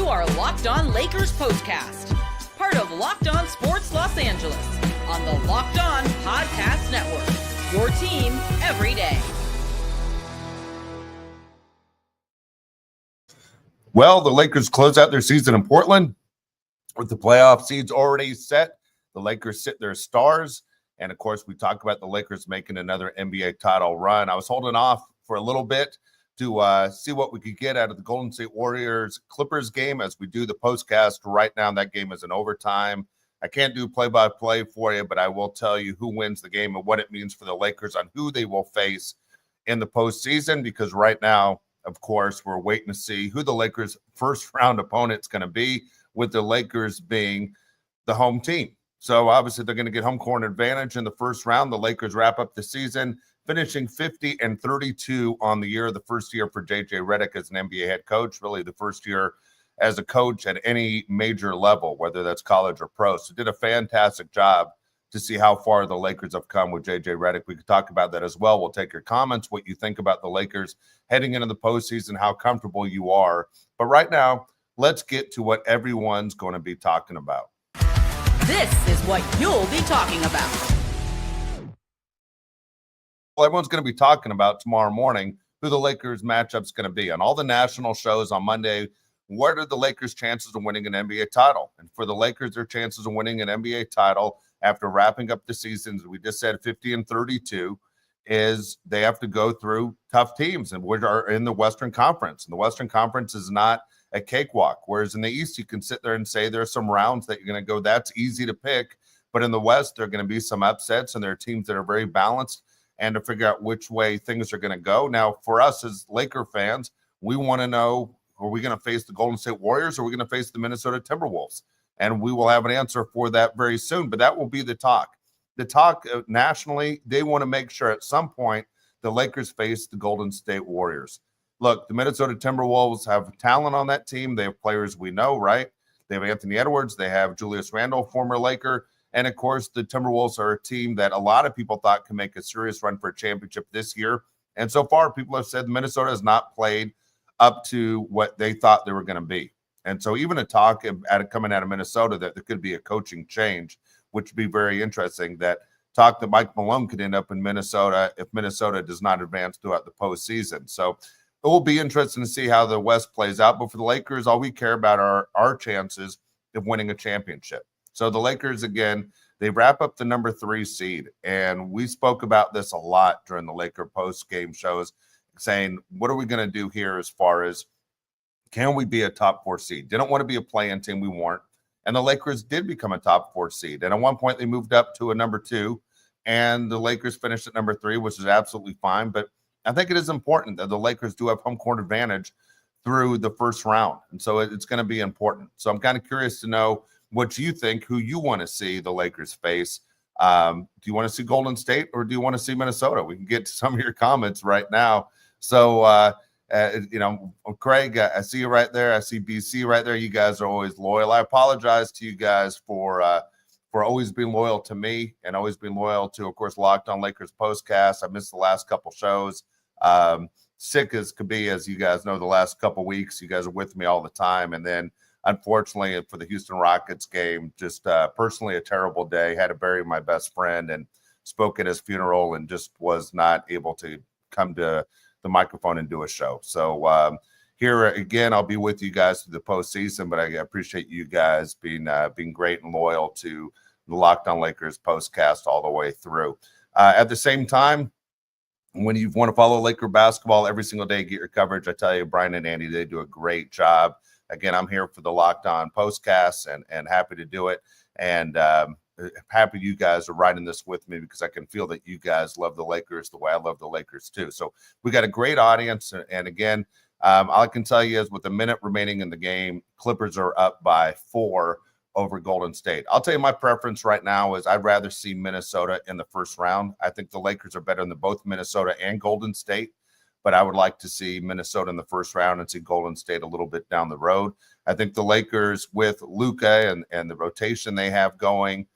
are Locked On Lakers POSTCAST, part of Locked On Sports Los Angeles, on the Locked On Podcast Network, your team every day. Well, the Lakers close out their season in Portland with the playoff seeds already set. The Lakers sit their stars. And, of course, we talk about the Lakers making another NBA title run. I was holding off for a little bit to see what we could get out of the Golden State Warriors-Clippers game as we do the postcast. Right now, that game is in overtime. I can't do play-by-play for you, but I will tell you who wins the game and what it means for the Lakers on who they will face in the postseason, because right now, of course, we're waiting to see who the Lakers' first-round opponent's going to be, with the Lakers being the home team. So, obviously, they're going to get home court advantage in the first round. The Lakers wrap up the season finishing 50-32 on the year, the first year for J.J. Redick as an NBA head coach, really the first year as a coach at any major level, whether that's college or pro. So did a fantastic job to see how far the Lakers have come with J.J. Redick. We could talk about that as well. We'll take your comments, what you think about the Lakers heading into the postseason, how comfortable you are. But right now, let's get to what everyone's going to be talking about. This is what you'll be talking about. Well, everyone's going to be talking about tomorrow morning who the Lakers matchup's going to be. On all the national shows on Monday, what are the Lakers' chances of winning an NBA title? And for the Lakers, their chances of winning an NBA title after wrapping up the season, as we just said, 50-32, is they have to go through tough teams, and which are in the Western Conference. And the Western Conference is not a cakewalk, whereas in the East, you can sit there and say there are some rounds that you're going to go, that's easy to pick. But in the West, there are going to be some upsets, and there are teams that are very balanced, and to figure out which way things are going to go. Now, for us as Laker fans, we want to know, are we going to face the Golden State Warriors, or are we going to face the Minnesota Timberwolves? And we will have an answer for that very soon, but that will be the talk. The talk nationally, they want to make sure at some point the Lakers face the Golden State Warriors. Look, the Minnesota Timberwolves have talent on that team. They have players we know, right? They have Anthony Edwards. They have Julius Randle, former Laker. And, of course, the Timberwolves are a team that a lot of people thought could make a serious run for a championship this year. And so far, people have said Minnesota has not played up to what they thought they were going to be. And so even a talk coming out of Minnesota that there could be a coaching change, which would be very interesting, that talk that Mike Malone could end up in Minnesota if Minnesota does not advance throughout the postseason. So it will be interesting to see how the West plays out. But for the Lakers, all we care about are our chances of winning a championship. So the Lakers, again, they wrap up the number 3 seed. And we spoke about this a lot during the Laker post-game shows, saying, what are we going to do here as far as can we be a top 4 seed? Didn't want to be a play-in team. We weren't. And the Lakers did become a top 4 seed. And at one point, they moved up to a number 2. And the Lakers finished at number 3, which is absolutely fine. But I think it is important that the Lakers do have home court advantage through the first round. And so it's going to be important. So I'm kind of curious to know what you think, who you want to see the Lakers face. Do you want to see Golden State, or do you want to see Minnesota? We can get to some of your comments right now. So, Craig, I see you right there. I see BC right there. You guys are always loyal. I apologize to you guys for always being loyal to me and always being loyal to, of course, Locked On Lakers postcast. I missed the last couple shows. Sick as could be, as you guys know, the last couple weeks. You guys are with me all the time. And then, unfortunately, for the Houston Rockets game, just personally a terrible day. Had to bury my best friend and spoke at his funeral and just was not able to come to the microphone and do a show. So here again, I'll be with you guys through the postseason, but I appreciate you guys being great and loyal to the Locked On Lakers postcast all the way through. At the same time, when you want to follow Laker basketball every single day, get your coverage. I tell you, Brian and Andy, they do a great job. Again, I'm here for the Locked On postcasts and happy to do it. And happy you guys are riding this with me, because I can feel that you guys love the Lakers the way I love the Lakers too. So we got a great audience. And again, all I can tell you is with a minute remaining in the game, Clippers are up by 4 over Golden State. I'll tell you my preference right now is I'd rather see Minnesota in the first round. I think the Lakers are better than both Minnesota and Golden State, but I would like to see Minnesota in the first round and see Golden State a little bit down the road. I think the Lakers with Luka and the rotation they have going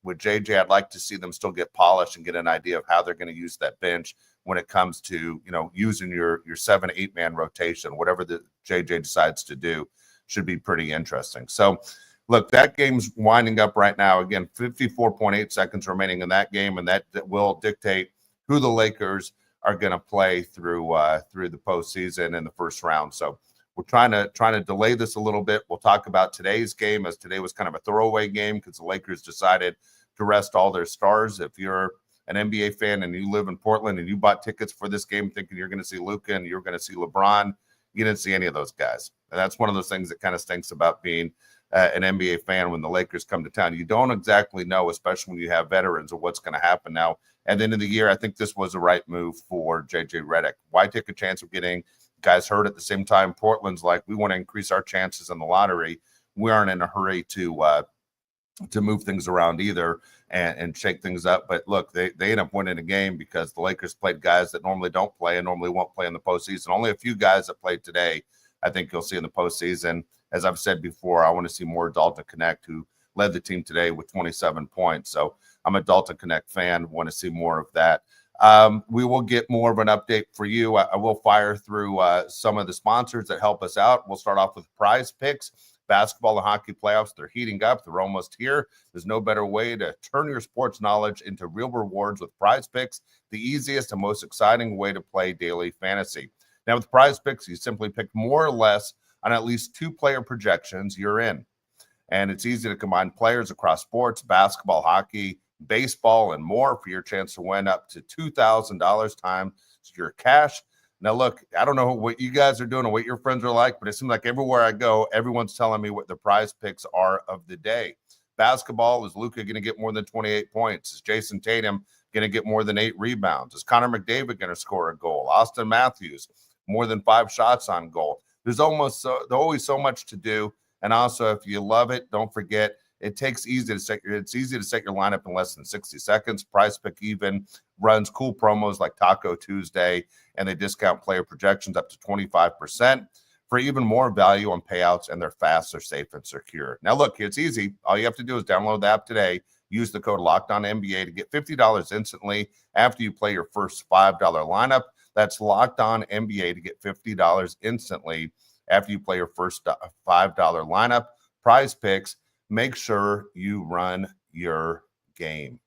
with JJ, I'd like to see them still get polished and get an idea of how they're going to use that bench when it comes to, using your 7-8 man rotation, whatever the JJ decides to do. should be pretty interesting. So, look, that game's winding up right now. Again, 54.8 seconds remaining in that game, and that will dictate who the Lakers are going to play through the postseason in the first round. So we're trying to delay this a little bit. We'll talk about today's game, as today was kind of a throwaway game because the Lakers decided to rest all their stars. If you're an NBA fan and you live in Portland and you bought tickets for this game thinking you're going to see Luka and you're going to see LeBron, you didn't see any of those guys. And that's one of those things that kind of stinks about being an NBA fan when the Lakers come to town. You don't exactly know, especially when you have veterans, of what's going to happen now. At the end of the year, I think this was the right move for JJ Redick. Why take a chance of getting guys hurt at the same time? Portland's like, we want to increase our chances in the lottery. We aren't in a hurry to move things around either and shake things up. But look, they end up winning a game because the Lakers played guys that normally don't play and normally won't play in the postseason. Only a few guys that played today, I think you'll see in the postseason. As I've said before, I want to see more Dalton Knecht, who led the team today with 27 points. So I'm a Dalton Knecht fan, want to see more of that. We will get more of an update for you. I will fire through some of the sponsors that help us out. We'll start off with PrizePicks. Basketball and hockey playoffs, they're heating up. They're almost here. There's no better way to turn your sports knowledge into real rewards with PrizePicks, the easiest and most exciting way to play daily fantasy. Now, with PrizePicks, you simply pick more or less on at least 2 player projections, you're in. And it's easy to combine players across sports, basketball, hockey, baseball, and more for your chance to win up to $2,000 times your cash. Now, look, I don't know what you guys are doing or what your friends are like, but it seems like everywhere I go, everyone's telling me what the prize picks are of the day. Basketball, is Luka going to get more than 28 points? Is Jason Tatum going to get more than 8 rebounds? Is Connor McDavid going to score a goal? Austin Matthews, more than 5 shots on goal? There's always so much to do. And also, if you love it, don't forget, it's easy to set your lineup in less than 60 seconds. PrizePick even runs cool promos like Taco Tuesday, and they discount player projections up to 25% for even more value on payouts, and they're fast, they're safe, and secure. Now, look, it's easy. All you have to do is download the app today. Use the code LOCKEDONNBA to get $50 instantly after you play your first $5 lineup. That's LOCKEDONNBA to get $50 instantly after you play your first $5 lineup. PrizePicks, make sure you run your game.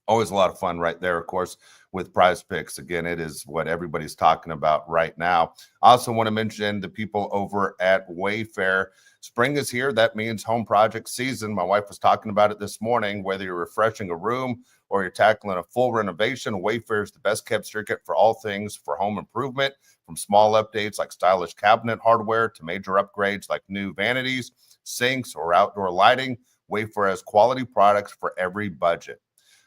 Always a lot of fun right there, of course, with PrizePicks. Again, it is what everybody's talking about right now. I also want to mention the people over at Wayfair. Spring is here. That means home project season. My wife was talking about it this morning. Whether you're refreshing a room or you're tackling a full renovation, Wayfair is the best kept secret for all things for home improvement, from small updates like stylish cabinet hardware to major upgrades like new vanities, sinks, or outdoor lighting. Wayfair has quality products for every budget.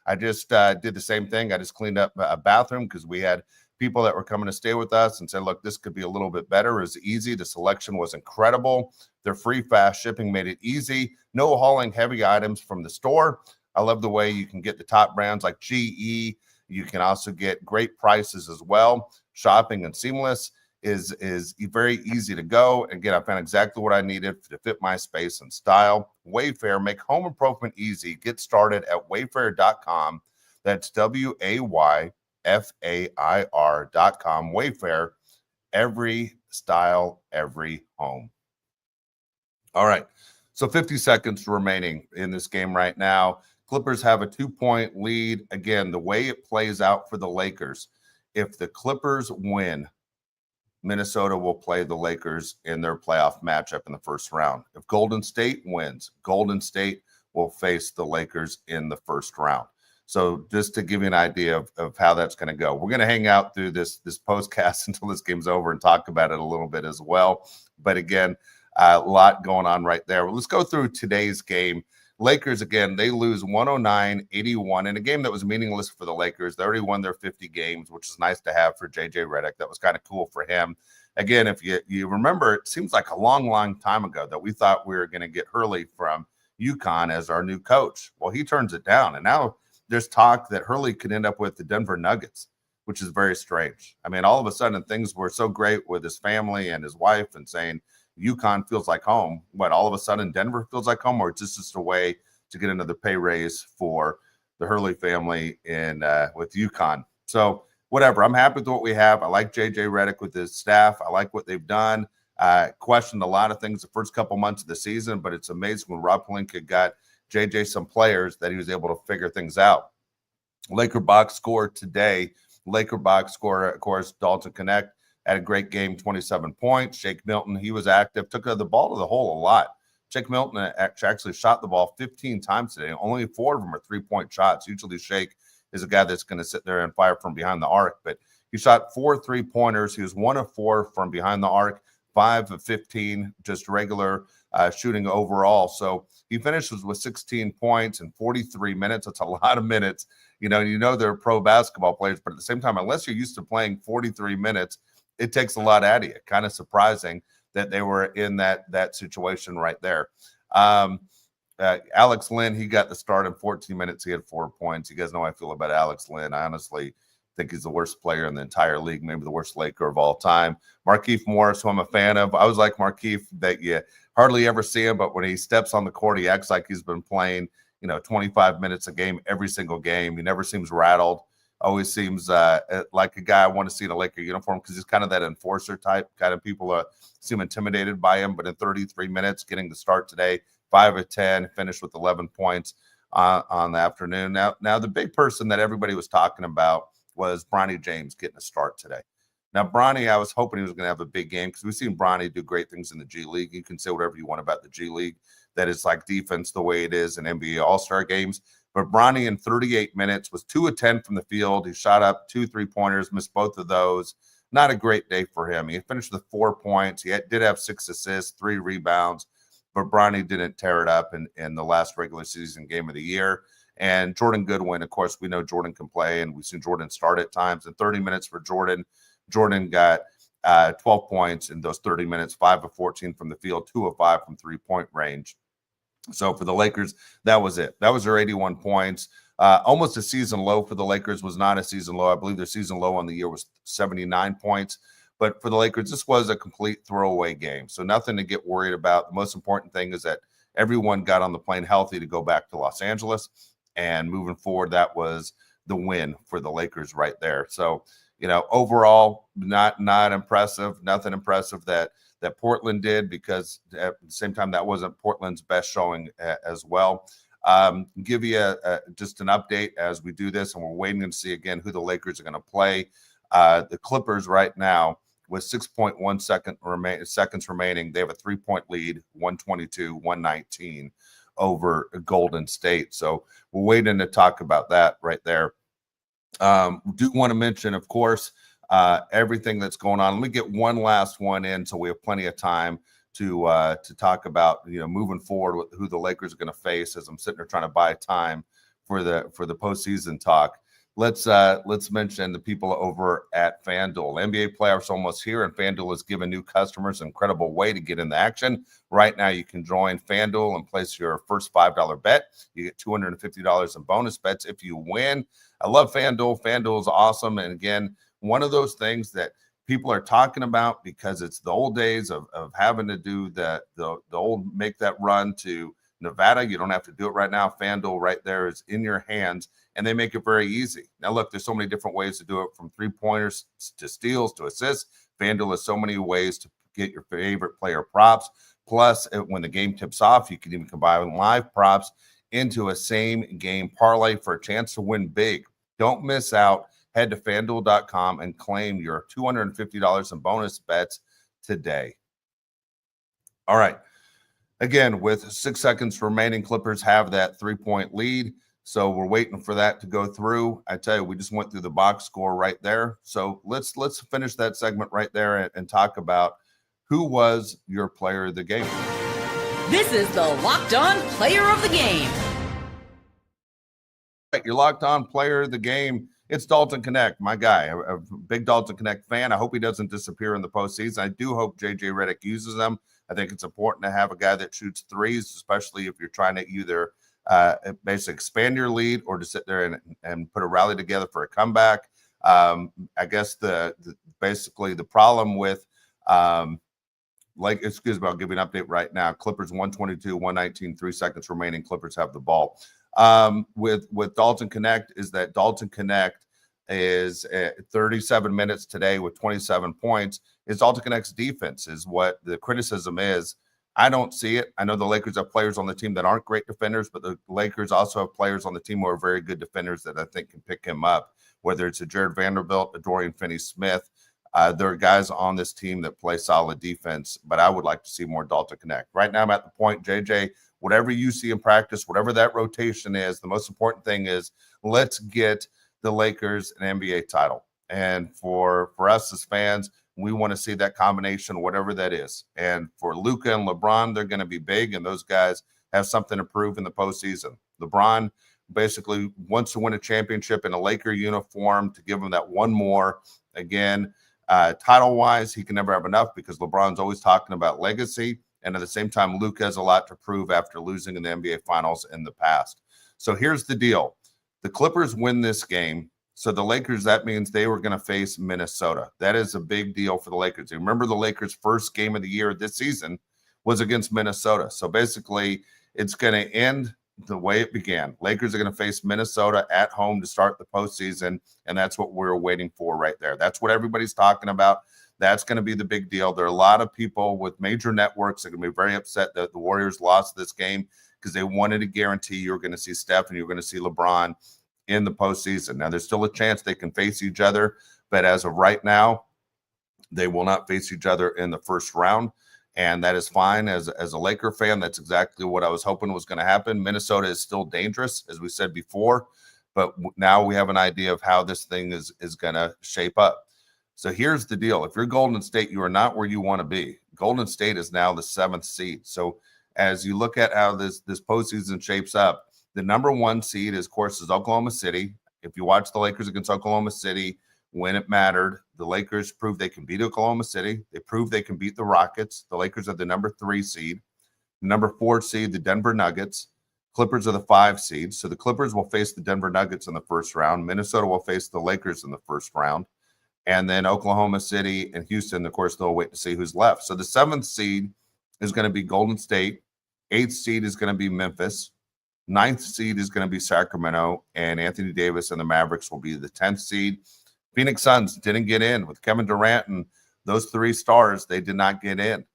I just did the same thing. I just cleaned up a bathroom because we had people that were coming to stay with us and said, look, this could be a little bit better. It was easy. The selection was incredible. Their free fast shipping made it easy. No hauling heavy items from the store. I love the way you can get the top brands like GE. You can also get great prices as well. Shopping and seamless is very easy to go. Again, I found exactly what I needed to fit my space and style. Wayfair, make home improvement easy. Get started at wayfair.com. That's WAYFAIR.com. Wayfair, every style, every home. All right, so 50 seconds remaining in this game right now. Clippers have a 2-point lead. Again, the way it plays out for the Lakers, if the Clippers win, Minnesota will play the Lakers in their playoff matchup in the first round. If Golden State wins, Golden State will face the Lakers in the first round. So just to give you an idea of how that's going to go. We're going to hang out through this postcast until this game's over and talk about it a little bit as well. But again, a lot going on right there. Well, let's go through today's game. Lakers, again, they lose 109-81 in a game that was meaningless for the Lakers. They already won their 50 games, which is nice to have for JJ Redick. That was kind of cool for him. Again, if you remember, it seems like a long, long time ago that we thought we were going to get Hurley from UConn as our new coach. Well, he turns it down, and now there's talk that Hurley could end up with the Denver Nuggets, which is very strange. I mean, all of a sudden, things were so great with his family and his wife and saying UConn feels like home. What, all of a sudden Denver feels like home, or is this just a way to get another pay raise for the Hurley family in with UConn? So whatever, I'm happy with what we have. I like JJ Redick with his staff. I like what they've done. Questioned a lot of things the first couple months of the season, but it's amazing when Rob Pelinka got JJ some players that he was able to figure things out. Laker box score today. Laker box score, of course, Dalton Knecht had a great game, 27 points. Shake Milton, he was active, took the ball to the hole a lot. Shake Milton actually shot the ball 15 times today. Only 4 of them are three-point shots. Usually Shake is a guy that's going to sit there and fire from behind the arc, but he shot 4 3-pointers. He was 1 of 4 from behind the arc, 5 of 15, just regular shooting overall. So he finishes with 16 points in 43 minutes. That's a lot of minutes. You know they're pro basketball players, but at the same time, unless you're used to playing 43 minutes, it takes a lot out of you. Kind of surprising that they were in that situation right there. Alex Lynn, he got the start in 14 minutes. He had 4 points. You guys know how I feel about Alex Lynn. I honestly think he's the worst player in the entire league, maybe the worst Laker of all time. Markieff Morris, who I'm a fan of. I was like Markieff, that you hardly ever see him, but when he steps on the court, he acts like he's been playing, 25 minutes a game, every single game. He never seems rattled. Always seems like a guy I want to see in a Laker uniform because he's kind of that enforcer type. Kind of people seem intimidated by him, but in 33 minutes, getting the start today, 5 of 10, finished with 11 points on the afternoon. Now the big person that everybody was talking about was Bronny James getting a start today. Now, Bronny, I was hoping he was going to have a big game because we've seen Bronny do great things in the G League. You can say whatever you want about the G League, that it's like defense the way it is in NBA All-Star games. But Bronny in 38 minutes was 2 of 10 from the field. He shot up 2 3-pointers, missed both of those. Not a great day for him. He finished with 4 points. He did have 6 assists, 3 rebounds, but Bronny didn't tear it up in the last regular season game of the year. And Jordan Goodwin, of course, we know Jordan can play, and we've seen Jordan start at times. In 30 minutes for Jordan, Jordan got 12 points in those 30 minutes, 5 of 14 from the field, 2 of 5 from three-point range. So for the Lakers, that was it. That was their 81 points. Almost a season low for the Lakers. Was not a season low. I believe their season low on the year was 79 points. But for the Lakers, this was a complete throwaway game. So nothing to get worried about. The most important thing is that everyone got on the plane healthy to go back to Los Angeles. And moving forward, that was the win for the Lakers right there. So, overall, not impressive. Nothing impressive that Portland did, because at the same time, that wasn't Portland's best showing as well. Give you just an update as we do this, and we're waiting to see again who the Lakers are going to play. The Clippers right now, with 6.1 seconds remaining, they have a 3-point lead, 122-119 over Golden State. So we're waiting to talk about that right there. Do want to mention, of course, everything that's going on. Let me get one last one in, so we have plenty of time to talk about moving forward with who the Lakers are going to face. As I'm sitting there trying to buy time for the postseason talk, let's mention the people over at FanDuel. NBA playoffs almost here, and FanDuel has given new customers an incredible way to get in the action. Right now, you can join FanDuel and place your first $5 bet. You get $250 in bonus bets if you win. I love FanDuel. FanDuel is awesome, and again, one of those things that people are talking about, because it's the old days of having to do the old make that run to Nevada. You don't have to do it right now. FanDuel right there is in your hands, and they make it very easy. Now, look, there's so many different ways to do it, from 3-pointers to steals to assists. FanDuel has so many ways to get your favorite player props. Plus, when the game tips off, you can even combine live props into a same game parlay for a chance to win big. Don't miss out. Head to FanDuel.com and claim your $250 in bonus bets today. All right. Again, with 6 seconds remaining, Clippers have that 3-point lead. So we're waiting for that to go through. I tell you, we just went through the box score right there. So let's finish that segment right there and talk about who was your player of the game. This is the Locked On Player of the Game. Your Locked On Player of the Game. It's Dalton Knecht, my guy. A big Dalton Knecht fan. I hope he doesn't disappear in the postseason. I do hope JJ Redick uses them. I think it's important to have a guy that shoots threes, especially if you're trying to either basically expand your lead or to sit there and put a rally together for a comeback. I guess basically the problem with excuse me, I'll give you an update right now. Clippers 122-119, 3 seconds remaining. Clippers have the ball. With Dalton Knecht is that Dalton Knecht is 37 minutes today with 27 points. Is Dalton Knecht's defense is what the criticism is. I don't see it. I know the Lakers have players on the team that aren't great defenders, but the Lakers also have players on the team who are very good defenders that I think can pick him up, whether it's a Jared Vanderbilt, a Dorian Finney-Smith. There are guys on this team that play solid defense, but I would like to see more Dalton Knecht. Right now I'm at the point, JJ, whatever you see in practice, whatever that rotation is, the most important thing is let's get the Lakers an NBA title. And for us as fans, we want to see that combination, whatever that is. And for Luka and LeBron, they're going to be big, and those guys have something to prove in the postseason. LeBron basically wants to win a championship in a Laker uniform to give him that one more. Again, title-wise, he can never have enough because LeBron's always talking about legacy. And at the same time, Luka has a lot to prove after losing in the NBA Finals in the past. So here's the deal. The Clippers win this game. So the Lakers, that means they were going to face Minnesota. That is a big deal for the Lakers. You remember the Lakers' first game of the year this season was against Minnesota. So basically, it's going to end the way it began. Lakers are going to face Minnesota at home to start the postseason, and that's what we're waiting for right there. That's what everybody's talking about. That's going to be the big deal. There are a lot of people with major networks that are going to be very upset that the Warriors lost this game because they wanted to guarantee you're going to see Steph and you're going to see LeBron in the postseason. Now, there's still a chance they can face each other, but as of right now, they will not face each other in the first round, and that is fine. As a Laker fan, that's exactly what I was hoping was going to happen. Minnesota is still dangerous, as we said before, but now we have an idea of how this thing is going to shape up. So here's the deal. If you're Golden State, you are not where you want to be. Golden State is now the 7th seed. So as you look at how this postseason shapes up, the number 1 seed, of course, is Oklahoma City. If you watch the Lakers against Oklahoma City, when it mattered, the Lakers proved they can beat Oklahoma City. They proved they can beat the Rockets. The Lakers are the number 3 seed. The number 4 seed, the Denver Nuggets. Clippers are the 5 seed. So the Clippers will face the Denver Nuggets in the first round. Minnesota will face the Lakers in the first round. And then Oklahoma City and Houston, of course, they'll wait to see who's left. So the 7th seed is going to be Golden State. 8th seed is going to be Memphis. 9th seed is going to be Sacramento, and Anthony Davis and the Mavericks will be the 10th seed. Phoenix Suns didn't get in with Kevin Durant and those 3 stars. They did not get in.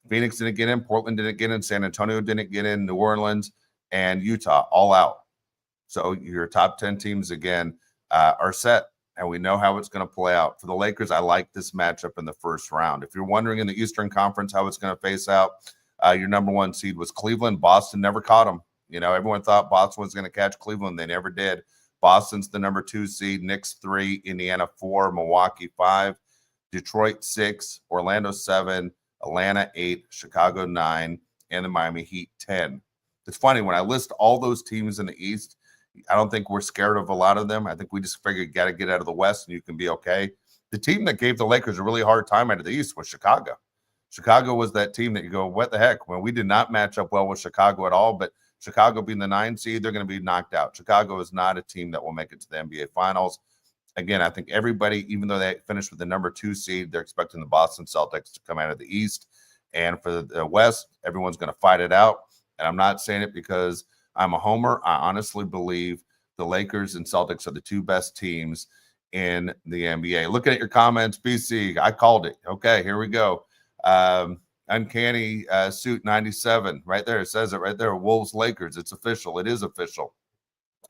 Phoenix didn't get in. Portland didn't get in. San Antonio didn't get in. New Orleans and Utah all out. So your top 10 teams, again, are set, and we know how it's going to play out. For the Lakers, I like this matchup in the first round. If you're wondering in the Eastern Conference how it's going to face out, your number 1 seed was Cleveland. Boston never caught them. You know, everyone thought Boston was going to catch Cleveland. They never did. Boston's the number 2 seed, Knicks 3, Indiana 4, Milwaukee 5, Detroit 6, Orlando 7, Atlanta 8, Chicago 9, and the Miami Heat 10. It's funny, when I list all those teams in the East, I don't think we're scared of a lot of them. I think we just figured you got to get out of the West and you can be okay. The team that gave the Lakers a really hard time out of the East was Chicago. Chicago was that team that you go, what the heck? Well, we did not match up well with Chicago at all, but Chicago being the 9 seed, they're going to be knocked out. Chicago is not a team that will make it to the NBA Finals. Again, I think everybody, even though they finished with the number 2 seed, they're expecting the Boston Celtics to come out of the East. And for the West, everyone's going to fight it out. And I'm not saying it because I'm a homer. I honestly believe the Lakers and Celtics are the 2 best teams in the NBA. Looking at your comments, BC, I called it. Okay, here we go. Uncanny Suit 97 right there. It says it right there. Wolves Lakers. It's official. It is official.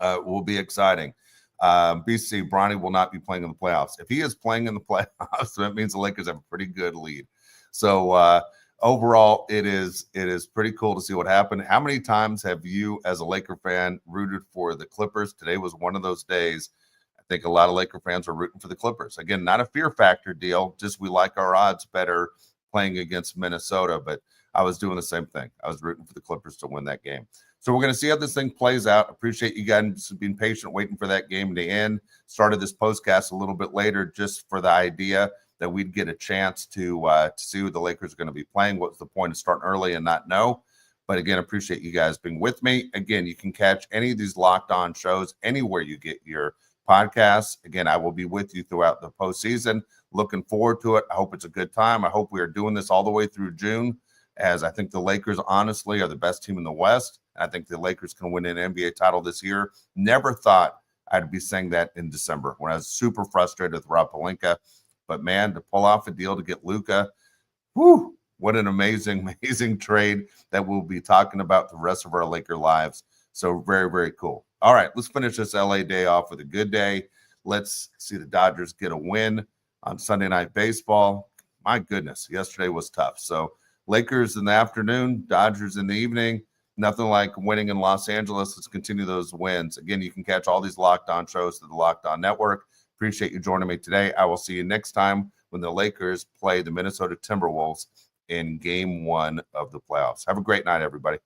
It will be exciting. BC, Bronny will not be playing in the playoffs. If he is playing in the playoffs, that means the Lakers have a pretty good lead. So overall, it is pretty cool to see what happened. How many times have you, as a Laker fan, rooted for the Clippers? Today was one of those days. I think a lot of Laker fans are rooting for the Clippers. Again, not a fear factor deal. Just we like our odds better playing against Minnesota, but I was doing the same thing. I was rooting for the Clippers to win that game. So we're going to see how this thing plays out. Appreciate you guys being patient, waiting for that game to end. Started this postcast a little bit later just for the idea that we'd get a chance to see who the Lakers are going to be playing. What's the point of starting early and not know? But again, appreciate you guys being with me. Again, you can catch any of these Locked On shows anywhere you get your podcasts. Again, I will be with you throughout the postseason. Looking forward to it. I hope it's a good time. I hope we are doing this all the way through June, as I think the Lakers honestly are the best team in the West. And I think the Lakers can win an NBA title this year. Never thought I'd be saying that in December when I was super frustrated with Rob Pelinka. But man, to pull off a deal to get Luka, whoo, what an amazing, amazing trade that we'll be talking about the rest of our Laker lives. So very, very cool. All right, let's finish this LA day off with a good day. Let's see the Dodgers get a win on Sunday Night Baseball. My goodness, yesterday was tough. So Lakers in the afternoon, Dodgers in the evening. Nothing like winning in Los Angeles. Let's continue those wins. Again, you can catch all these Locked On shows through the Locked On Network. Appreciate you joining me today. I will see you next time when the Lakers play the Minnesota Timberwolves in Game 1 of the playoffs. Have a great night, everybody.